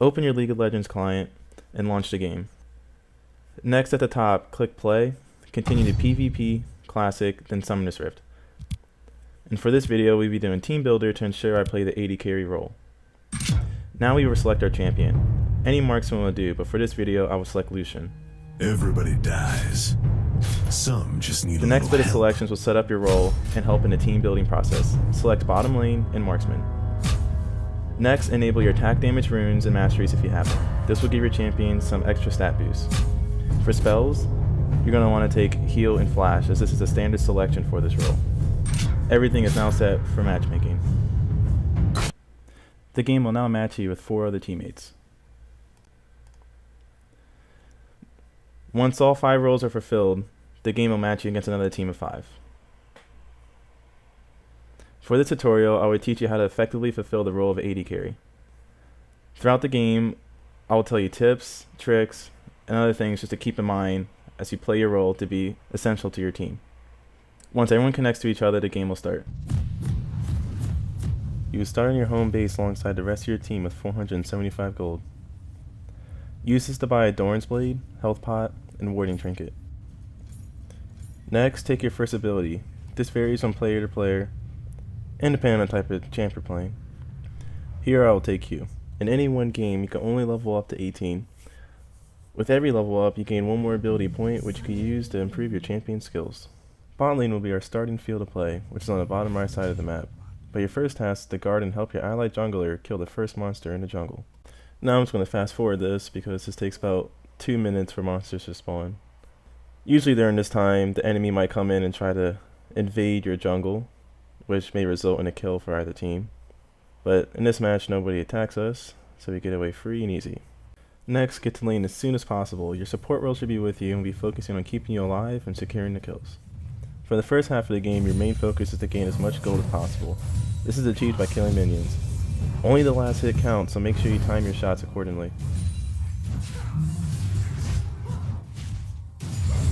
Open your League of Legends client and launch the game. Next at the top, click play, continue to PvP, Classic, then Summoner's Rift. And for this video, we'll be doing Team Builder to ensure I play the AD carry role. Now we will select our champion. Any marksman will do, but for this video, I will select Lucian. Everybody dies. Some just need The next bit of selections will set up your role and help in the team building process. Select bottom lane and marksman. Next, enable your attack damage runes and masteries if you have them. This will give your champion some extra stat boosts. For spells, you're going to want to take heal and flash, as this is a standard selection for this role. Everything is now set for matchmaking. The game will now match you with 4 other teammates. Once all 5 roles are fulfilled, the game will match you against another team of 5. For this tutorial, I will teach you how to effectively fulfill the role of AD carry. Throughout the game, I will tell you tips, tricks, and other things just to keep in mind as you play your role to be essential to your team. Once everyone connects to each other, the game will start. You will start on your home base alongside the rest of your team with 475 gold. Use this to buy a Doran's Blade, health pot, and warding trinket. Next, take your first ability. This varies from player to player and depending on the type of champ you're playing. Here I will take Q. In any one game, you can only level up to 18. With every level up, you gain 1 more ability point, which you can use to improve your champion's skills. Bot lane will be our starting field of play, which is on the bottom right side of the map. But your first task is to guard and help your allied jungler kill the first monster in the jungle. Now I'm just going to fast forward this because this takes about 2 minutes for monsters to spawn. Usually during this time, the enemy might come in and try to invade your jungle, which may result in a kill for either team. But in this match, nobody attacks us, so we get away free and easy. Next, get to lane as soon as possible. Your support role should be with you and be focusing on keeping you alive and securing the kills. For the first half of the game, your main focus is to gain as much gold as possible. This is achieved by killing minions. Only the last hit counts, so make sure you time your shots accordingly.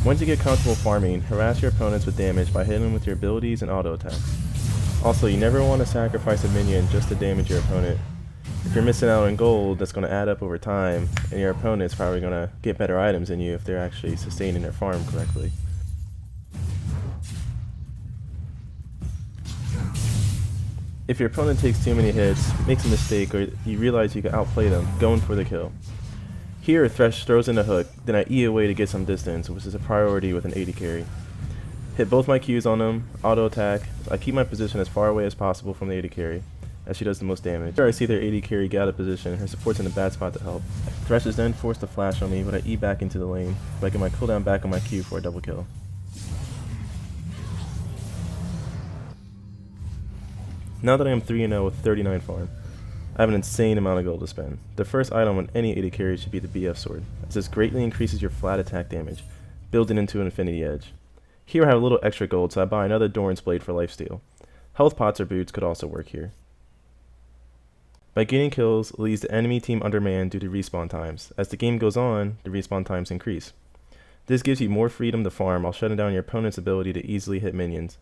Once you get comfortable farming, harass your opponents with damage by hitting them with your abilities and auto attacks. Also, you never want to sacrifice a minion just to damage your opponent. If you're missing out on gold, that's going to add up over time, and your opponent's probably going to get better items than you if they're actually sustaining their farm correctly. If your opponent takes too many hits, makes a mistake, or you realize you can outplay them, going for the kill. Here, Thresh throws in a hook, then I E away to get some distance, which is a priority with an AD carry. Hit both my Qs on them, auto attack. I keep my position as far away as possible from the AD carry, as she does the most damage. Here I see their AD carry get out of position, her support's in a bad spot to help. Thresh is then forced to flash on me, but I E back into the lane, so I get my cooldown back on my Q for a double kill. Now that I am 3-0 with 39 farm, I have an insane amount of gold to spend. The first item on any AD carry should be the BF sword, as this greatly increases your flat attack damage, building into an infinity edge. Here I have a little extra gold, so I buy another Doran's Blade for lifesteal. Health pots or boots could also work here. By getting kills, it leaves the enemy team undermanned due to respawn times. As the game goes on, the respawn times increase. This gives you more freedom to farm while shutting down your opponent's ability to easily hit minions.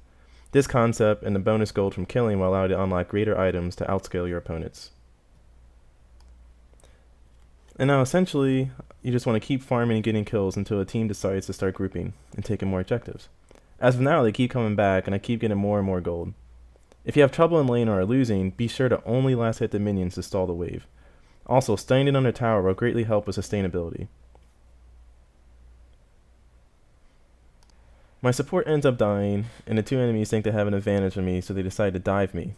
This concept and the bonus gold from killing will allow you to unlock greater items to outscale your opponents. And now essentially, you just want to keep farming and getting kills until a team decides to start grouping and taking more objectives. As of now, they keep coming back and I keep getting more and more gold. If you have trouble in lane or are losing, be sure to only last hit the minions to stall the wave. Also, standing on their tower will greatly help with sustainability. My support ends up dying, and the 2 enemies think they have an advantage on me, so they decide to dive me.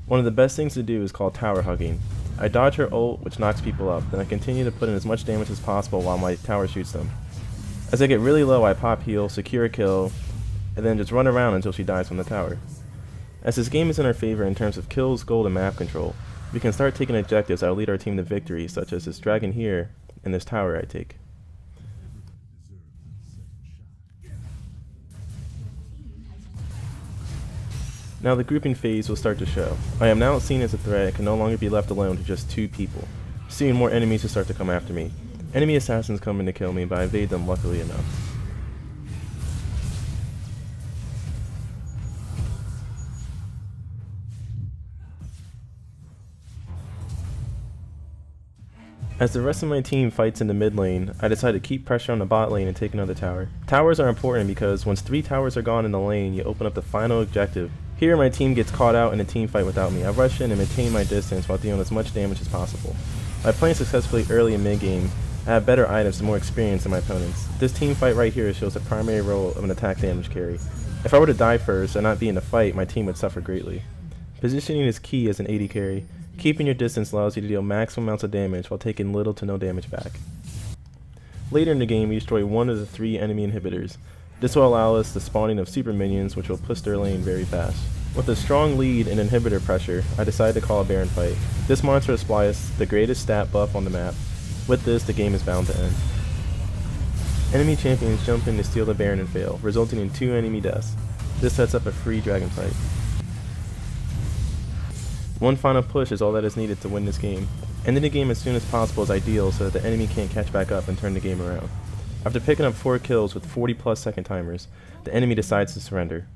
One of the best things to do is called tower hugging. I dodge her ult, which knocks people up, then I continue to put in as much damage as possible while my tower shoots them. As I get really low, I pop heal, secure a kill, and then just run around until she dies from the tower. As this game is in our favor in terms of kills, gold, and map control, we can start taking objectives that will lead our team to victory, such as this dragon here and this tower I take. Now the grouping phase will start to show. I am now seen as a threat and can no longer be left alone to just 2 people. Soon more enemies will start to come after me. Enemy assassins come in to kill me, but I evade them luckily enough. As the rest of my team fights in the mid lane, I decide to keep pressure on the bot lane and take another tower. Towers are important because once 3 towers are gone in the lane, you open up the final objective. Here my team gets caught out in a team fight without me. I rush in and maintain my distance while dealing as much damage as possible. By playing successfully early in mid game, I have better items and more experience than my opponents. This team fight right here shows the primary role of an attack damage carry. If I were to die first and not be in the fight, my team would suffer greatly. Positioning is key as an AD carry. Keeping your distance allows you to deal maximum amounts of damage while taking little to no damage back. Later in the game, we destroy one of the 3 enemy inhibitors. This will allow us the spawning of super minions, which will push their lane very fast. With a strong lead in inhibitor pressure, I decided to call a Baron fight. This monster supplies the greatest stat buff on the map. With this, the game is bound to end. Enemy champions jump in to steal the Baron and fail, resulting in 2 enemy deaths. This sets up a free dragon fight. One final push is all that is needed to win this game. Ending the game as soon as possible is ideal so that the enemy can't catch back up and turn the game around. After picking up 4 kills with 40+ second timers, the enemy decides to surrender.